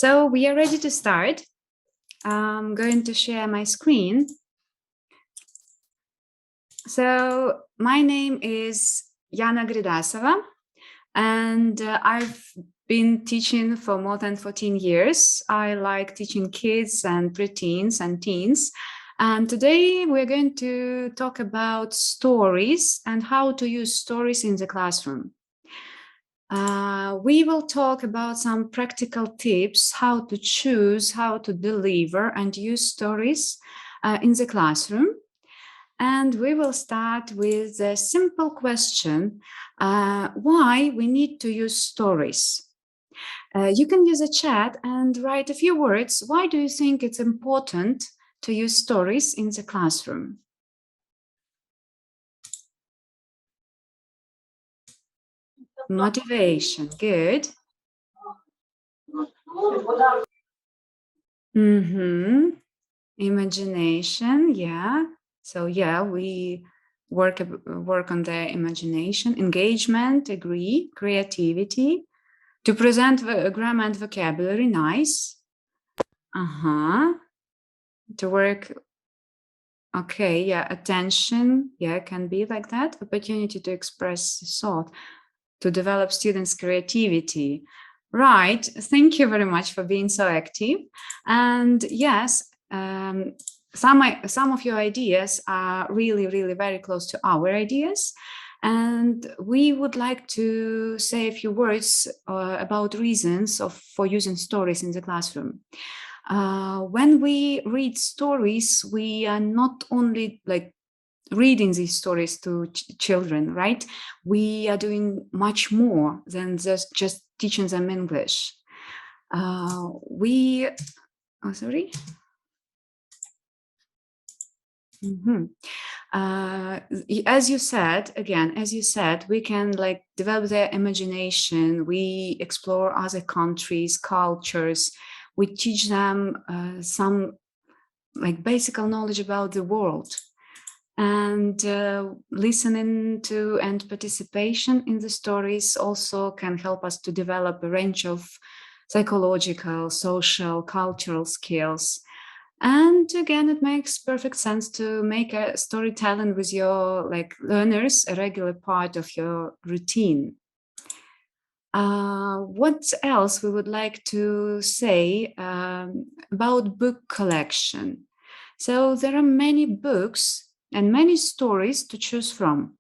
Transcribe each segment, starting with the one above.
So we are ready to start. I'm going to share my screen. So my name is Yana Gridasova, and I've been teaching for more than 14 years. I like teaching kids and preteens and teens. And today we're going to talk about stories and how to use stories in the classroom. We will talk about some practical tips, how to choose, how to deliver and use stories in the classroom. And we will start with a simple question, why we need to use stories. You can use a chat and write a few words. Why do you think it's important to use stories in the classroom? Motivation, good. Imagination, yeah. So yeah, we work on the imagination. Engagement, agree. Creativity. To present grammar and vocabulary, nice. To work, okay, yeah. Attention, yeah, can be like that. Opportunity to express thought. To develop students' creativity. Right, thank you very much for being so active. And yes, some of your ideas are really, really very close to our ideas. And we would like to say a few words about reasons for using stories in the classroom. When we read stories, we are not only like reading these stories to children, right? We are doing much more than just teaching them English. As you said, we can like develop their imagination. We explore other countries, cultures. We teach them some like basic knowledge about the world. And listening to and participation in the stories also can help us to develop a range of psychological, social, cultural skills. And again, it makes perfect sense to make a storytelling with your like learners a regular part of your routine. What else we would like to say about book collection? So there are many books and many stories to choose from.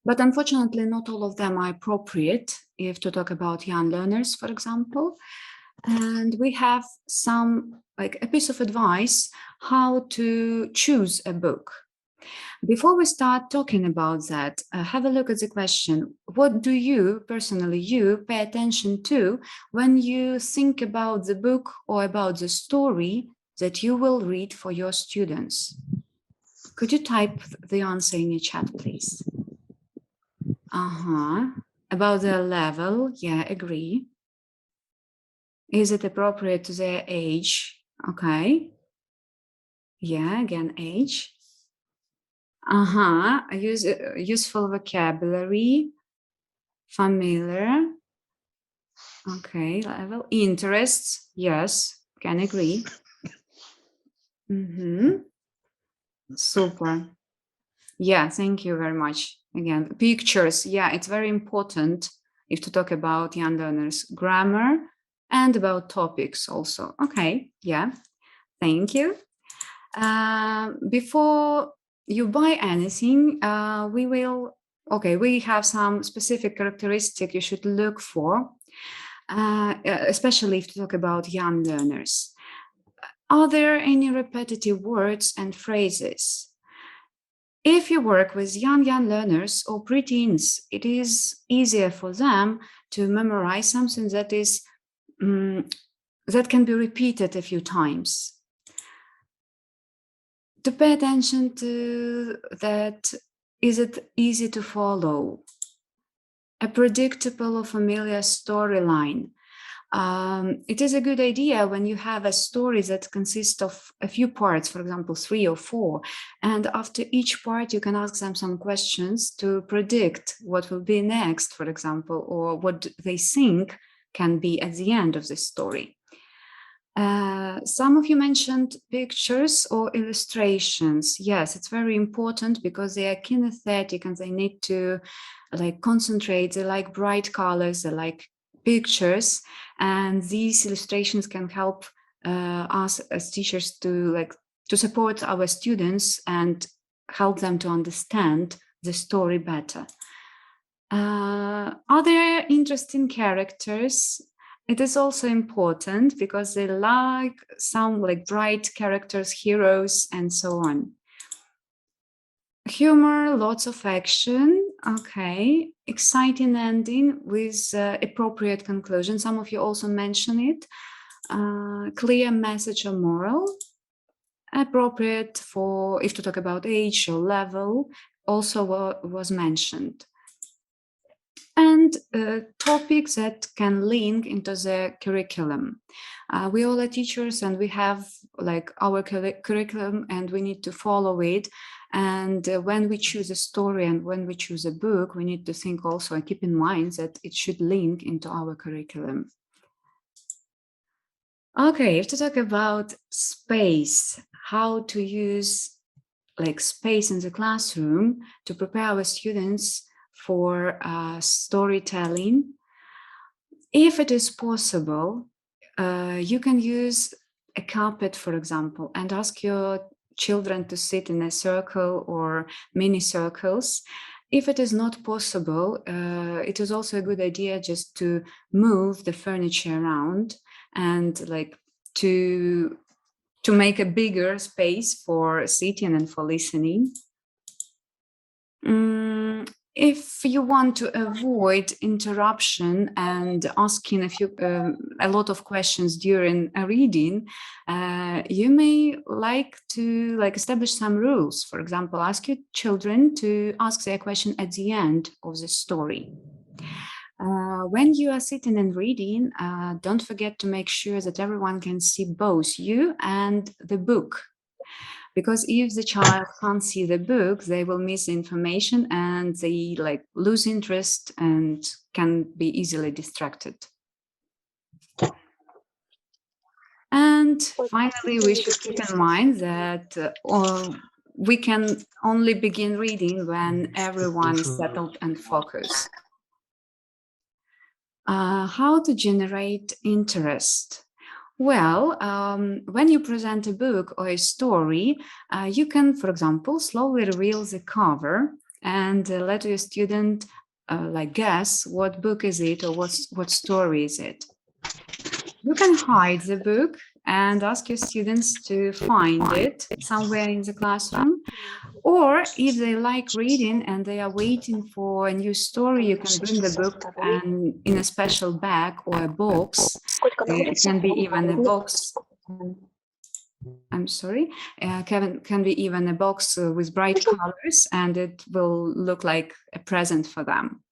But unfortunately, not all of them are appropriate if to talk about young learners, for example. And we have some, like a piece of advice, how to choose a book. Before we start talking about that, have a look at the question. What do you, personally, pay attention to when you think about the book or about the story that you will read for your students? Could you type the answer in your chat, please? About their level, yeah, agree. Is it appropriate to their age? Okay. Yeah, again, age. Useful vocabulary, familiar. Okay, level. Interests, yes, can agree. Super. Yeah, thank you very much. Again, pictures, yeah, it's very important if to talk about young learners. Grammar and about topics also. Okay, yeah, thank you. Before you buy anything, we have some specific characteristic you should look for, especially if you talk about young learners. Are there any repetitive words and phrases? If you work with young learners or preteens, it is easier for them to memorize something that is that can be repeated a few times. To pay attention to that, is it easy to follow? A predictable or familiar storyline. It is a good idea when you have a story that consists of a few parts, for example, 3 or 4, and after each part you can ask them some questions to predict what will be next, for example, or what they think can be at the end of the story. Some of you mentioned pictures or illustrations. Yes, it's very important because they are kinesthetic and they need to like concentrate. They like bright colors, they like pictures, and these illustrations can help us as teachers to support our students and help them to understand the story better. Are there interesting characters? It is also important because they like some like bright characters, heroes, and so on. Humor, lots of action. Okay, exciting ending with appropriate conclusion. Some of you also mention it. Clear message or moral. Appropriate for if to talk about age or level also was mentioned. And topics that can link into the curriculum. We all are teachers and we have like our curriculum and we need to follow it. And when we choose a story and when we choose a book, we need to think also and keep in mind that it should link into our curriculum. Okay, if to talk about space, how to use like space in the classroom to prepare our students for storytelling. If it is possible, you can use a carpet, for example, and ask your children to sit in a circle or mini circles. If it is not possible, it is also a good idea just to move the furniture around and like to make a bigger space for sitting and for listening. If you want to avoid interruption and asking a lot of questions during a reading, you may like to establish some rules. For example, ask your children to ask their question at the end of the story. When you are sitting and reading, don't forget to make sure that everyone can see both you and the book. Because if the child can't see the book, they will miss information and they lose interest and can be easily distracted. And finally, we should keep in mind that we can only begin reading when everyone is settled and focused. How to generate interest? Well, when you present a book or a story, you can, for example, slowly reveal the cover and let your student guess what book is it or what story is it. You can hide the book and ask your students to find it somewhere in the classroom. Or if they like reading and they are waiting for a new story, you can bring the book and in a special bag or a box. It can be even a box. I'm sorry. Can be even a box with bright colors, and it will look like a present for them.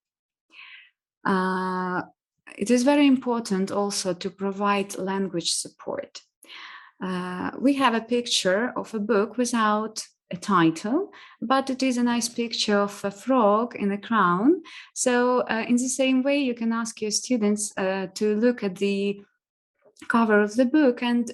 It is very important also to provide language support. We have a picture of a book without a title, but it is a nice picture of a frog in a crown. So in the same way, you can ask your students to look at the cover of the book and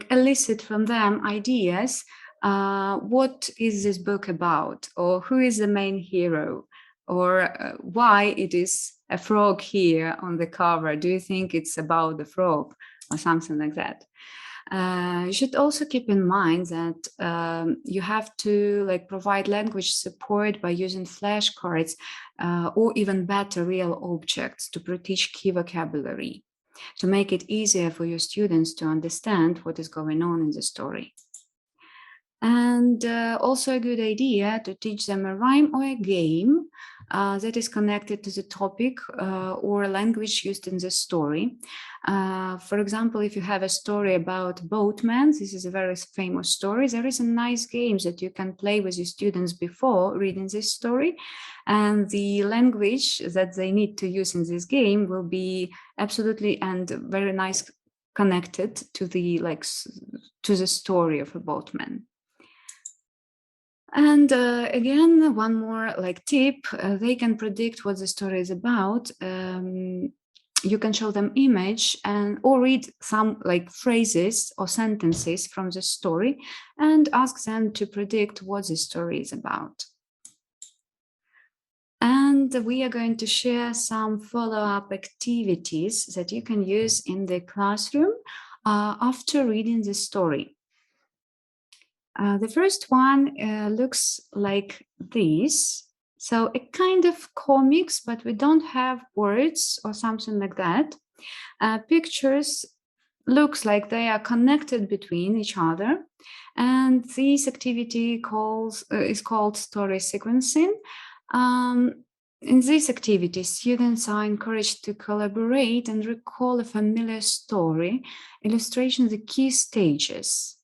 elicit from them ideas. What is this book about? Or who is the main hero? Or why it is a frog here on the cover? Do you think it's about the frog or something like that? You should also keep in mind that you have to provide language support by using flashcards or even better real objects to teach key vocabulary, to make it easier for your students to understand what is going on in the story. And also a good idea to teach them a rhyme or a game that is connected to the topic or language used in the story. For example, if you have a story about boatmen, this is a very famous story, there is a nice game that you can play with your students before reading this story. And the language that they need to use in this game will be absolutely and very nice connected to the story of a boatman. And again, one more tip, they can predict what the story is about you can show them image and or read some like phrases or sentences from the story and ask them to predict what the story is about. And we are going to share some follow-up activities that you can use in the classroom after reading the story. The first one looks like this. So a kind of comics, but we don't have words or something like that. Pictures looks like they are connected between each other. And this activity is called story sequencing. In this activity, students are encouraged to collaborate and recall a familiar story, illustrating the key stages.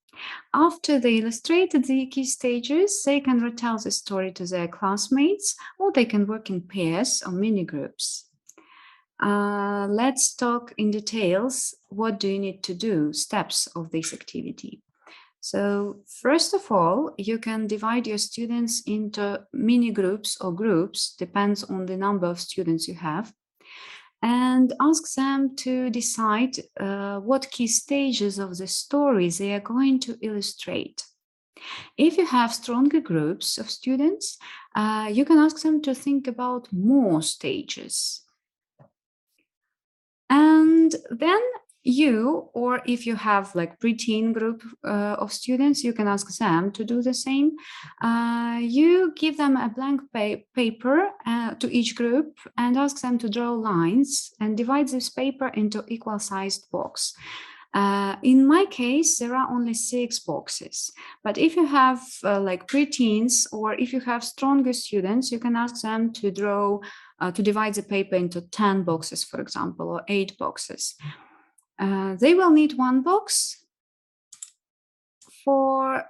After they illustrated the key stages, they can retell the story to their classmates, or they can work in pairs or mini groups. Let's talk in details. What do you need to do? Steps of this activity. So first of all, you can divide your students into mini groups or groups, depends on the number of students you have, and ask them to decide what key stages of the story they are going to illustrate. If you have stronger groups of students, you can ask them to think about more stages. And then you, or if you have like preteen group of students, you can ask them to do the same. You give them a blank paper to each group and ask them to draw lines and divide this paper into equal sized box. In my case, there are only 6 boxes, but if you have like preteens or if you have stronger students, you can ask them to draw, to divide the paper into 10 boxes, for example, or 8 boxes. They will need 1 box for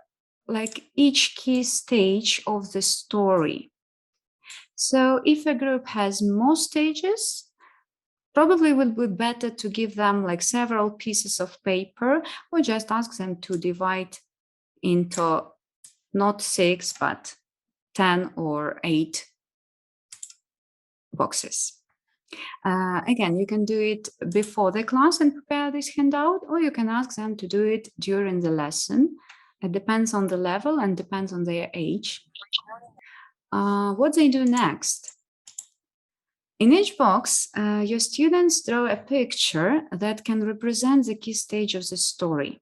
like each key stage of the story. So if a group has more stages, probably would be better to give them like several pieces of paper or just ask them to divide into not 6, but 10 or 8 boxes. Again, you can do it before the class and prepare this handout, or you can ask them to do it during the lesson. It depends on the level and depends on their age. What they do next? In each box, your students draw a picture that can represent the key stage of the story.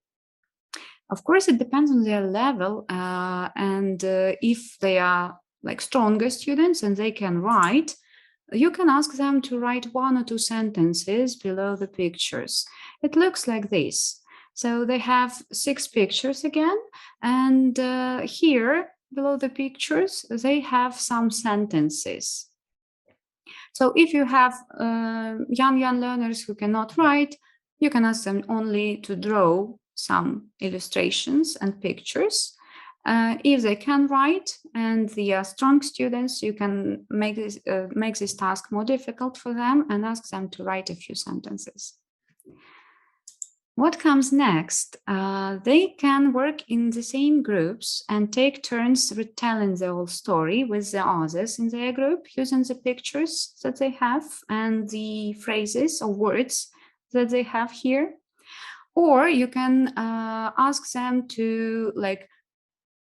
Of course, it depends on their level, and if they are like stronger students and they can write, you can ask them to write 1 or 2 sentences below the pictures. It looks like this. So they have 6 pictures again, and here below the pictures, they have some sentences. So if you have young learners who cannot write, you can ask them only to draw some illustrations and pictures. If they can write and they are strong students, you can make this task more difficult for them and ask them to write a few sentences. What comes next? They can work in the same groups and take turns retelling the whole story with the others in their group using the pictures that they have and the phrases or words that they have here. Or you can ask them to like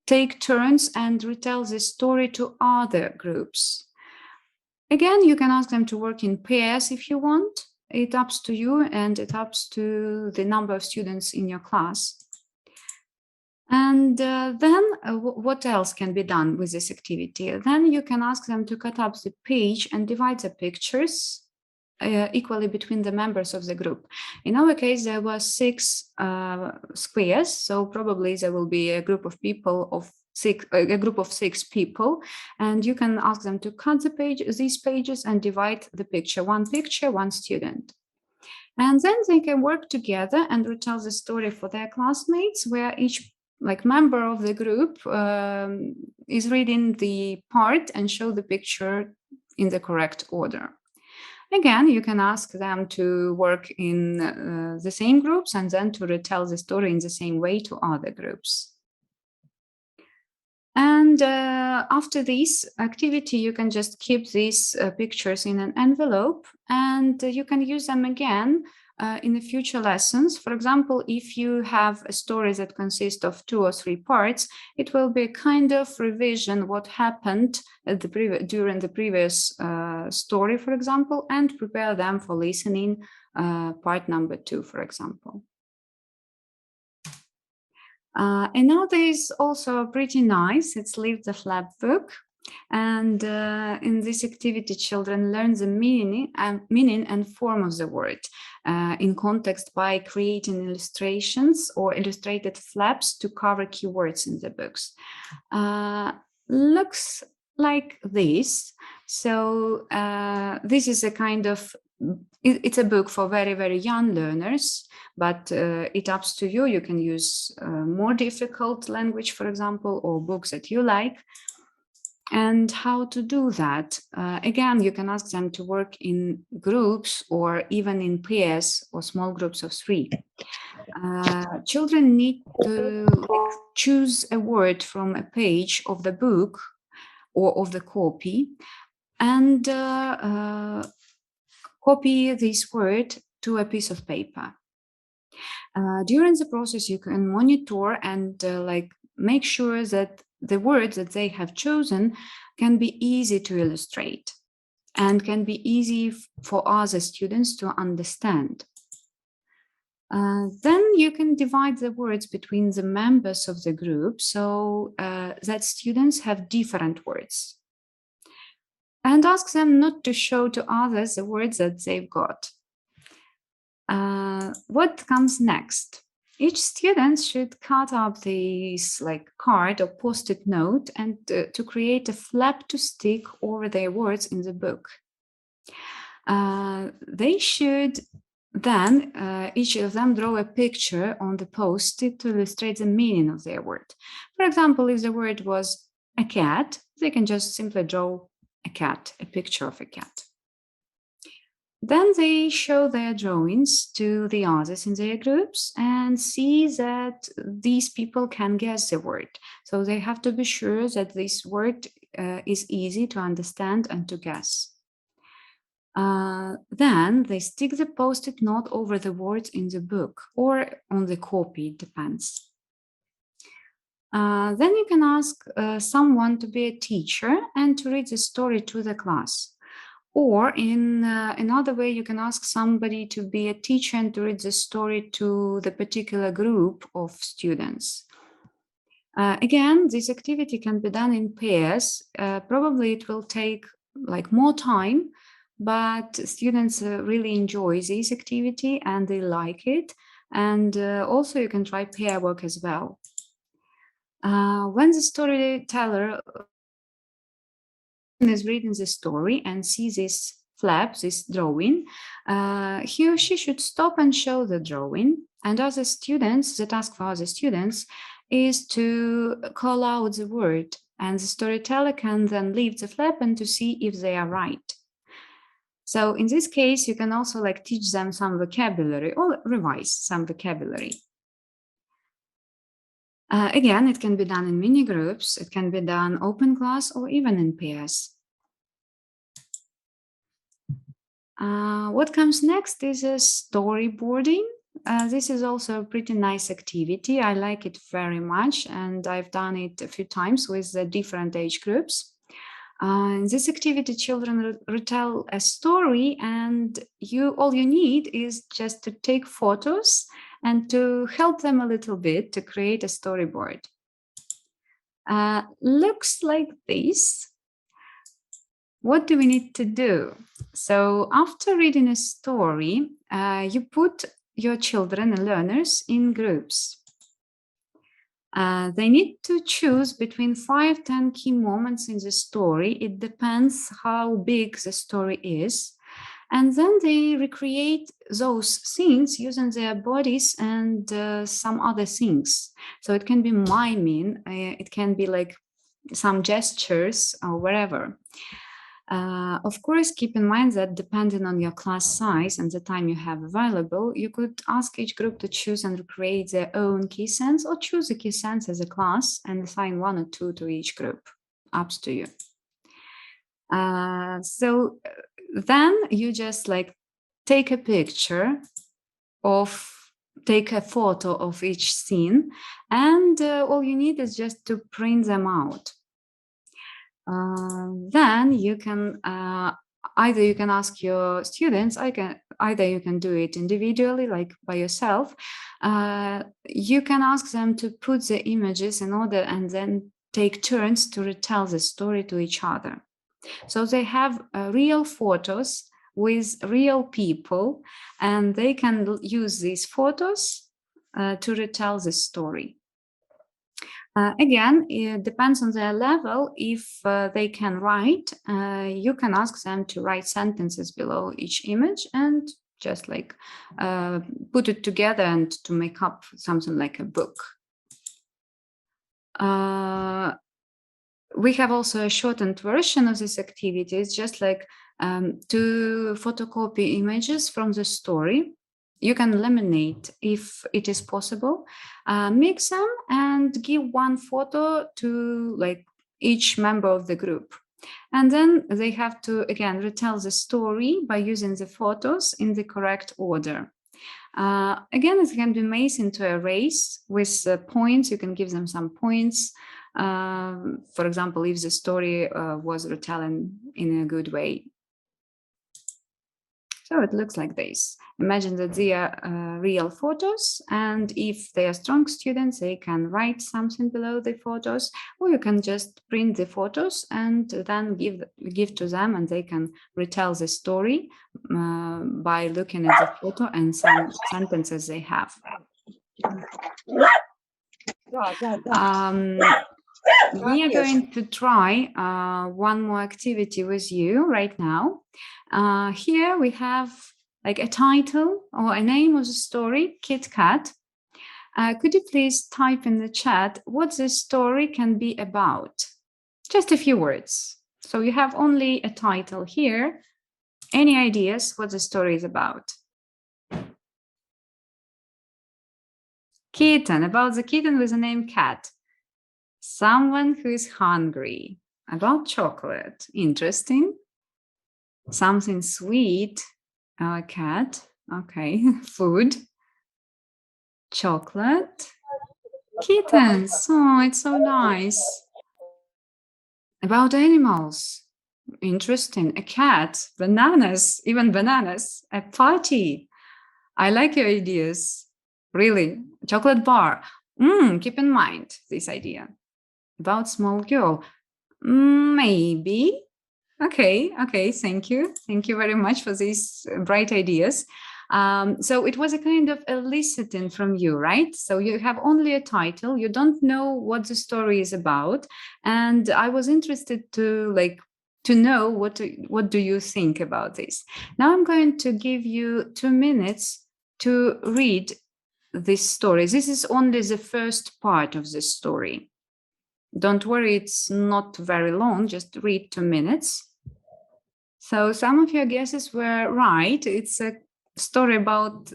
take turns and retell the story to other groups. Again, you can ask them to work in pairs if you want. It's up to you and it's up to the number of students in your class. And then what else can be done with this activity? Then you can ask them to cut up the page and divide the pictures equally between the members of the group. In our case, there were 6 squares, so probably there will be a group of people of 6, a group of 6 people, and you can ask them to cut these pages and divide the picture, 1 picture, 1 student. And then they can work together and retell the story for their classmates, where each like member of the group is reading the part and show the picture in the correct order. Again, you can ask them to work in the same groups and then to retell the story in the same way to other groups. And after this activity, you can just keep these pictures in an envelope, and you can use them again in the future lessons. For example, if you have a story that consists of 2 or 3 parts, it will be a kind of revision what happened at during the previous story, for example, and prepare them for listening part number 2, for example. Another is also pretty nice. It's Leave the Flap book. And in this activity, children learn the meaning and form of the word in context by creating illustrations or illustrated flaps to cover keywords in the books. Looks like this. So this is a kind of, it's a book for very, very young learners, but it's up to you. You can use more difficult language, for example, or books that you like. And how to do that? Again, you can ask them to work in groups or even in pairs or small groups of 3. Children need to choose a word from a page of the book or of the copy and copy this word to a piece of paper. During the process, you can monitor and make sure that the words that they have chosen can be easy to illustrate and can be easy for other students to understand. Then you can divide the words between the members of the group so that students have different words. And ask them not to show to others the words that they've got. What comes next? Each student should cut up this card or post-it note and to create a flap to stick over their words in the book. They should then, each of them, draw a picture on the post-it to illustrate the meaning of their word. For example, if the word was a cat, they can just simply draw a cat, a picture of a cat. Then they show their drawings to the others in their groups and see that these people can guess the word. So they have to be sure that this word is easy to understand and to guess. Then they stick the post-it note over the words in the book or on the copy, it depends. Then you can ask someone to be a teacher and to read the story to the class. Or in another way, you can ask somebody to be a teacher and to read the story to the particular group of students. Again, this activity can be done in pairs. Probably it will take more time, but students really enjoy this activity and they like it. And also you can try pair work as well. When the storyteller is reading the story and sees this flap, this drawing, he or she should stop and show the drawing. And other students, the task for other students is to call out the word. And the storyteller can then leave the flap and to see if they are right. So in this case, you can also teach them some vocabulary or revise some vocabulary. Again, it can be done in mini groups, it can be done open class or even in pairs. What comes next is a storyboarding. This is also a pretty nice activity. I like it very much, and I've done it a few times with the different age groups. In this activity, children retell a story, and all you need is just to take photos and to help them a little bit to create a storyboard. Looks like this. What do we need to do? So after reading a story, you put your children and learners in groups. They need to choose between 5-10 key moments in the story. It depends how big the story is. And then they recreate those things using their bodies and some other things. So it can be miming, it can be some gestures or whatever. Of course, keep in mind that depending on your class size and the time you have available, you could ask each group to choose and recreate their own key sense, or choose a key sense as a class and assign 1 or 2 to each group. Up to you. So then you just like take a picture take a photo of each scene, and all you need is just to print them out. Then you can either you can ask your students, either you can do it individually, like by yourself. You can ask them to put the images in order and then take turns to retell the story to each other. So they have real photos with real people, and they can use these photos to retell the story. Again, it depends on their level. If they can write, you can ask them to write sentences below each image and just like put it together and to make up something like a book. We have also a shortened version of this activity. It's just like to photocopy images from the story. You can laminate if it is possible, mix them and give one photo to like each member of the group. And then they have to, again, retell the story by using the photos in the correct order. Again, it can be made into a race with points. You can give them some points. For example, if the story was retold in a good way. So it looks like this. Imagine that they are real photos, and if they are strong students, they can write something below the photos, or you can just print the photos and then give to them, and they can retell the story by looking at the photo and some sentences they have. We are going to try one more activity with you right now. Here we have like a title or a name of the story, Kit Kat. Could you please type in the chat what this story can be about? Just a few words. So you have only a title here. Any ideas what the story is about? Kitten, about the kitten with the name Cat. Someone who is hungry. About chocolate. Interesting. Something sweet. Cat. Okay. Food. Chocolate. Kittens. Oh, it's so nice. About animals. Interesting. A cat. Bananas. Even bananas. A party. I like your ideas. Really. Chocolate bar. Keep in mind this idea. About small girl. Maybe. Okay, thank you. Thank you very much for these bright ideas. So it was a kind of eliciting from you, right? So you have only a title, you don't know what the story is about. And I was interested to know what do you think about this. Now I'm going to give you 2 minutes to read this story. This is only the first part of the story. Don't worry, it's not very long, just read 2 minutes. So some of your guesses were right. It's a story about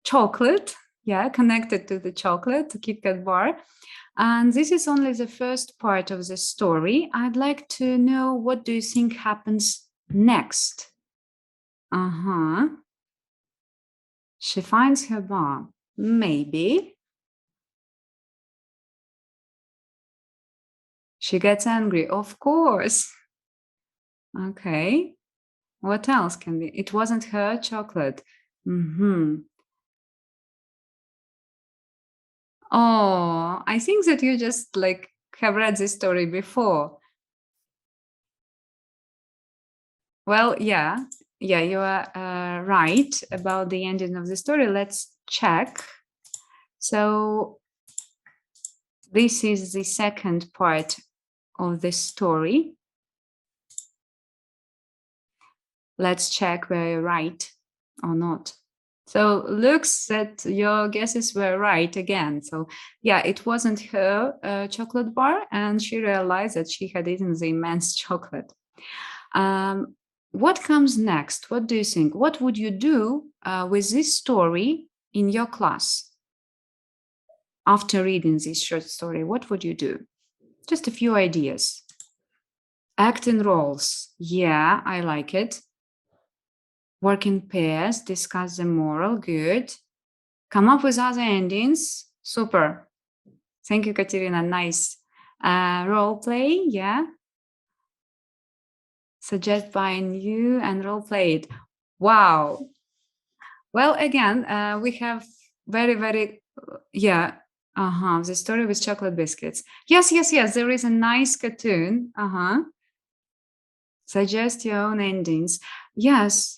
chocolate, connected to the chocolate, the Kit Kat bar. And this is only the first part of the story. I'd like to know, what do you think happens next? She finds her bar. Maybe. She gets angry, of course. Okay. What else can be? It wasn't her chocolate. Oh, I think that you just have read this story before. Well, yeah, you are right about the ending of the story. Let's check. So this is the second part of the story. Let's check whether you're right or not. So looks that your guesses were right again. So yeah, it wasn't her chocolate bar, and she realized that she had eaten the immense chocolate. What comes next? What do you think? What would you do with this story in your class after reading this short story? What would you do? Just a few ideas. Act in roles. Yeah, I like it. Work in pairs, discuss the moral. Good. Come up with other endings. Super. Thank you, Katerina. Nice. Role play. Yeah. Suggest by new and role play it. Wow. Well, again, we have very, yeah. The story with chocolate biscuits. Yes. There is a nice cartoon. Suggest your own endings. Yes.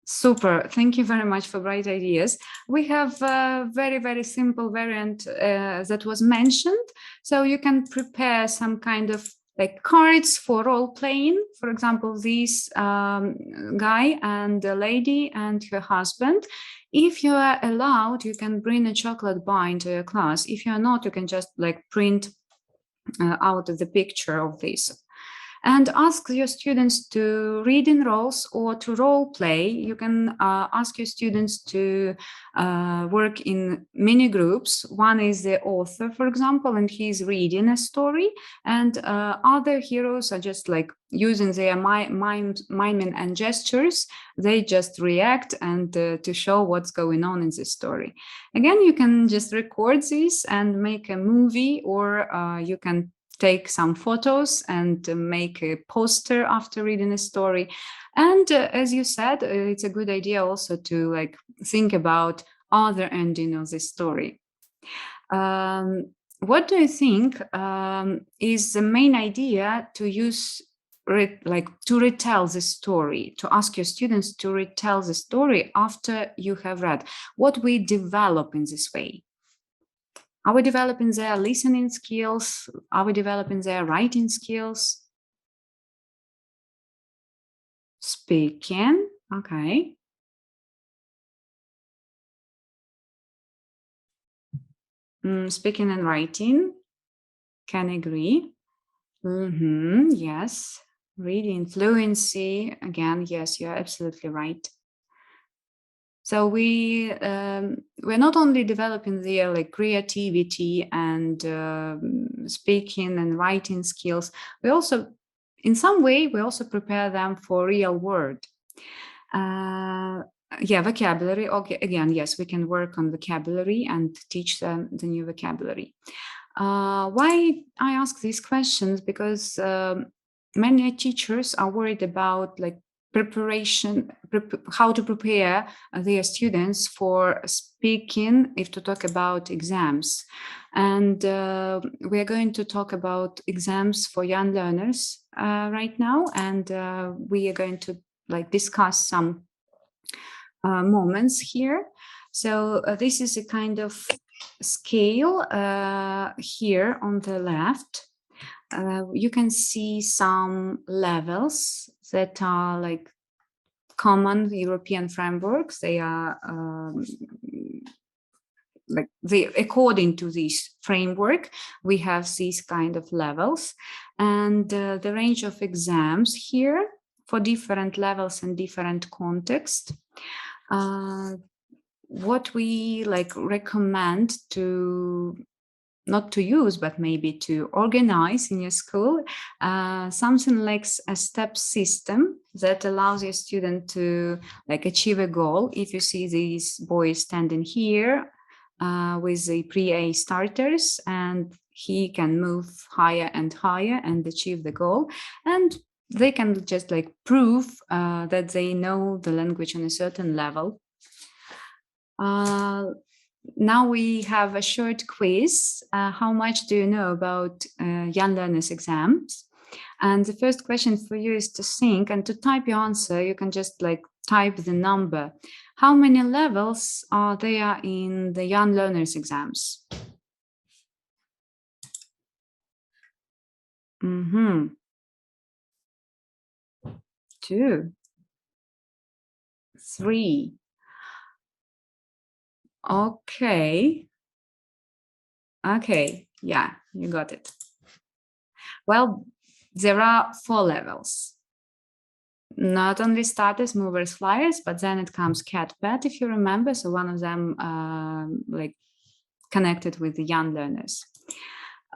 Super. Thank you very much for bright ideas. We have a very simple variant that was mentioned. So you can prepare some kind of like cards for role playing. For example, this guy and a lady and her husband. If you are allowed, you can bring a chocolate bar into your class. If you are not, you can just like print out of the picture of this and ask your students to read in roles or to role play. You can ask your students to work in mini groups. One is the author, for example, and he's reading a story, and other heroes are just like using their miming and gestures. They just react and to show what's going on in the story. Again, you can just record this and make a movie, or you can take some photos and make a poster after reading a story. And as you said, it's a good idea also to like think about other ending of the story. What do you think is the main idea to use to retell the story, to ask your students to retell the story after you have read? What we develop in this way? Are we developing their listening skills? Are we developing their writing skills? Speaking, okay. Speaking and writing, can agree. Yes. Reading, fluency, again, yes, you're absolutely right. So we're not only developing their like creativity and speaking and writing skills, we also, in some way, we also prepare them for real world. Yeah, vocabulary. Okay, again, yes, we can work on vocabulary and teach them the new vocabulary. Why I ask these questions? Because many teachers are worried about like preparation, how to prepare their students for speaking if to talk about exams. And we are going to talk about exams for young learners right now, and we are going to like discuss some moments here. So this is a kind of scale here on the left. You can see some levels that are like common European frameworks. They are according to this framework, we have these kind of levels, and the range of exams here for different levels and different context. What we like recommend to not to use, but maybe to organize in your school, something like a step system that allows your student to like achieve a goal. If you see these boys standing here with the pre-A starters, and he can move higher and higher and achieve the goal. And they can just like prove that they know the language on a certain level. Now we have a short quiz. How much do you know about young learners exams? And the first question for you is to think, and to type your answer, you can just like type the number. How many levels are there in the young learners exams? 2, 3. Okay. Yeah, you got it. Well, there are 4 levels. Not only starters, movers, flyers, but then it comes cat, pet, if you remember. So one of them like connected with the young learners.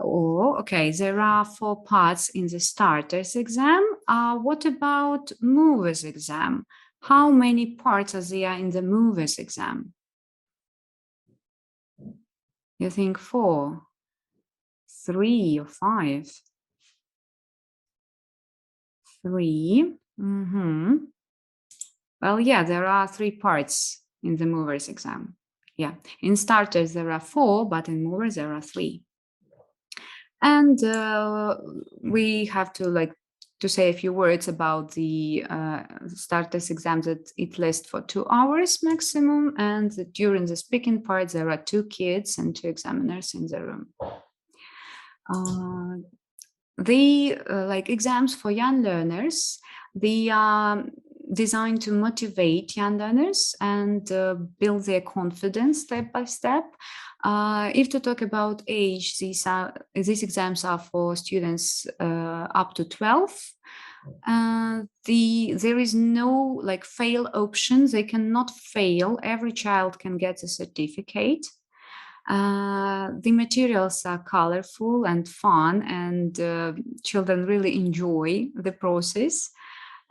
Oh, okay. There are 4 parts in the starters exam. What about movers exam? How many parts are there in the movers exam? You think 4, 3, or 5? 3. Well, yeah, there are 3 parts in the movers exam. Yeah, in starters there are 4, but in movers there are 3. And we have to say a few words about the starters exam that it lasts for 2 hours maximum, and during the speaking part there are 2 kids and 2 examiners in the room. The exams for young learners, they are designed to motivate young learners and build their confidence step by step. If to talk about age, these exams are for students up to 12. There is no fail option. They cannot fail. Every child can get a certificate. The materials are colorful and fun, and children really enjoy the process.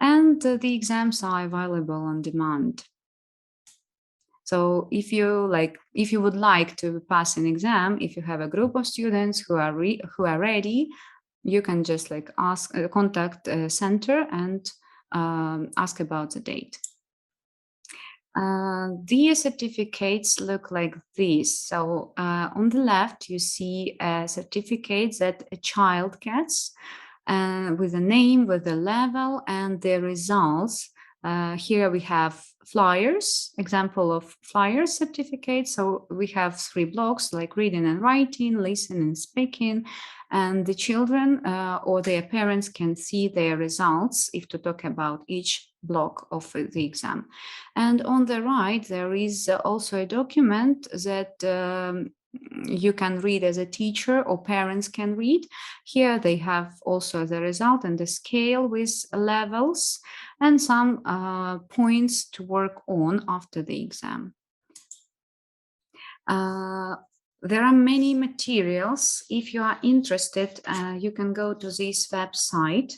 And the exams are available on demand. So if you would like to pass an exam, if you have a group of students who are ready, you can just contact a center and ask about the date. The certificates look like this. So on the left, you see a certificate that a child gets with a name, with a level, and the results. Here we have flyers, example of flyer certificate. So we have 3 blocks like reading and writing, listening and speaking, and the children or their parents can see their results if to talk about each block of the exam. And on the right, there is also a document that you can read as a teacher or parents can read. Here they have also the result and the scale with levels and some points to work on after the exam. There are many materials. If you are interested, you can go to this website.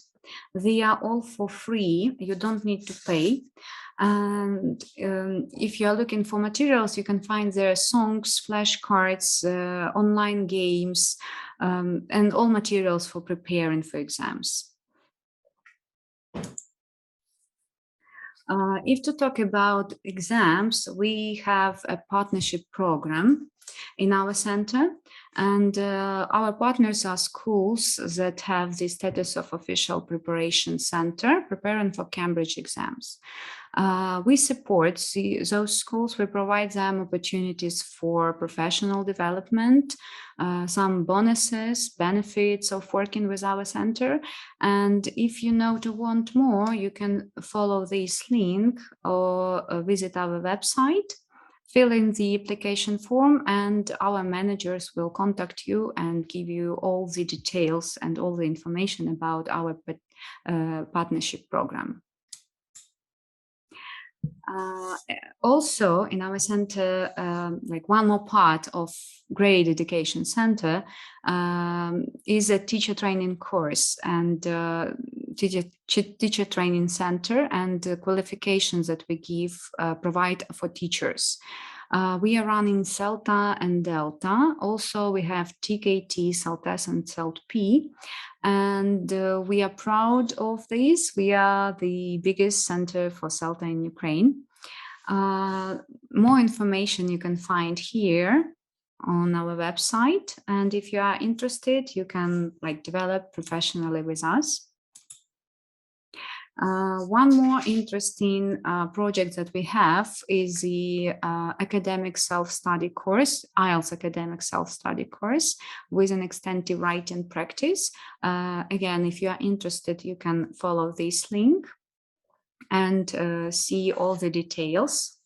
They are all for free. You don't need to pay. And if you are looking for materials, you can find there songs, flashcards, online games, and all materials for preparing for exams. If to talk about exams, we have a partnership program in our center, and our partners are schools that have the status of official preparation center preparing for Cambridge exams. We support those schools. We provide them opportunities for professional development, some bonuses, benefits of working with our center. And if you want more, you can follow this link or visit our website, fill in the application form, and our managers will contact you and give you all the details and all the information about our partnership program. Also in our center, one more part of grade education center is a teacher training course and teacher training center, and qualifications that we provide for teachers. We are running CELTA and Delta. Also, we have TKT, CELTES, and CELT-P. And we are proud of this. We are the biggest center for CELTA in Ukraine. More information you can find here on our website. And if you are interested, you can develop professionally with us. One more interesting project that we have is the academic self-study course, IELTS academic self-study course with an extensive writing practice. Again, if you are interested, you can follow this link and see all the details.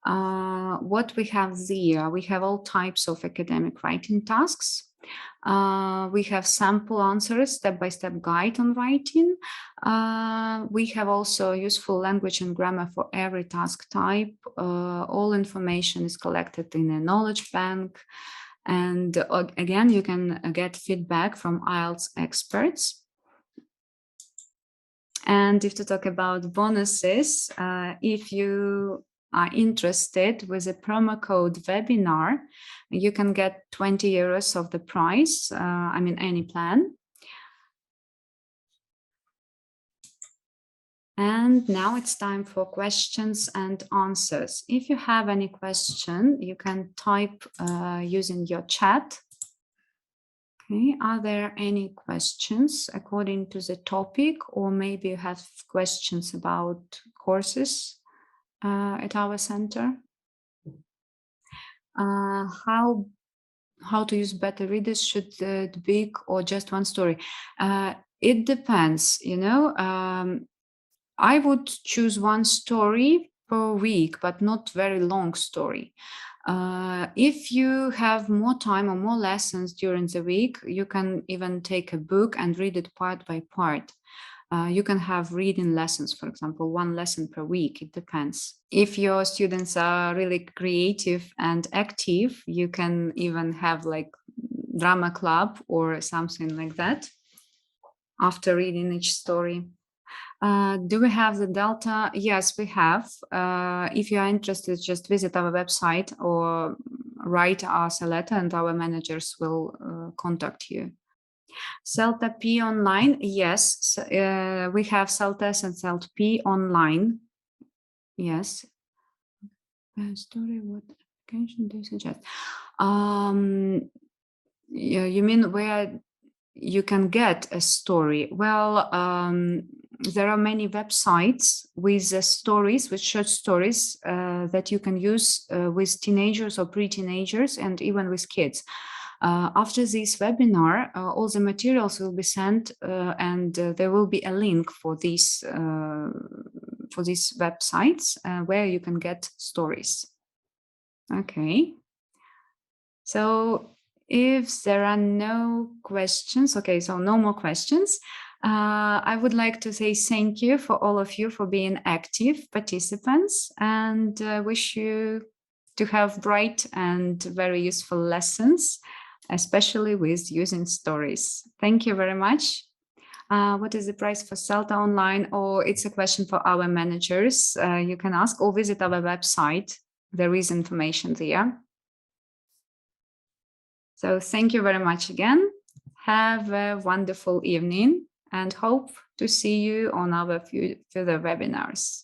What we have there, we have all types of academic writing tasks. We have sample answers, step-by-step guide on writing. We have also useful language and grammar for every task type. All information is collected in a knowledge bank. And again, you can get feedback from IELTS experts. And if to talk about bonuses, if you are interested with a promo code webinar, you can get 20 euros of the price, any plan. And now it's time for questions and answers. If you have any question, you can type using your chat. Okay, are there any questions according to the topic, or maybe you have questions about courses at our center? How to use better readers? Should it be or just one story? It depends, I would choose one story per week, but not very long story. If you have more time or more lessons during the week, you can even take a book and read it part by part. You can have reading lessons, for example, one lesson per week. It depends. If your students are really creative and active, you can even have like drama club or something like that after reading each story. Do we have the Delta? Yes, we have. If you are interested, just visit our website or write us a letter and our managers will contact you. CELTA-P online, yes. We have CELTA and CELTA-P online. Yes. Story, what application do you suggest? Yeah, you mean where you can get a story? Well, there are many websites with stories, with short stories that you can use with teenagers or pre-teenagers and even with kids. After this webinar, all the materials will be sent and there will be a link for these websites where you can get stories. Okay. So if there are no questions, okay, so no more questions. I would like to say thank you for all of you for being active participants and wish you to have bright and very useful lessons, especially with using stories. Thank you very much. What is the price for CELTA online? Or it's a question for our managers. You can ask or visit our website. There is information there. So thank you very much again. Have a wonderful evening and hope to see you on our further webinars.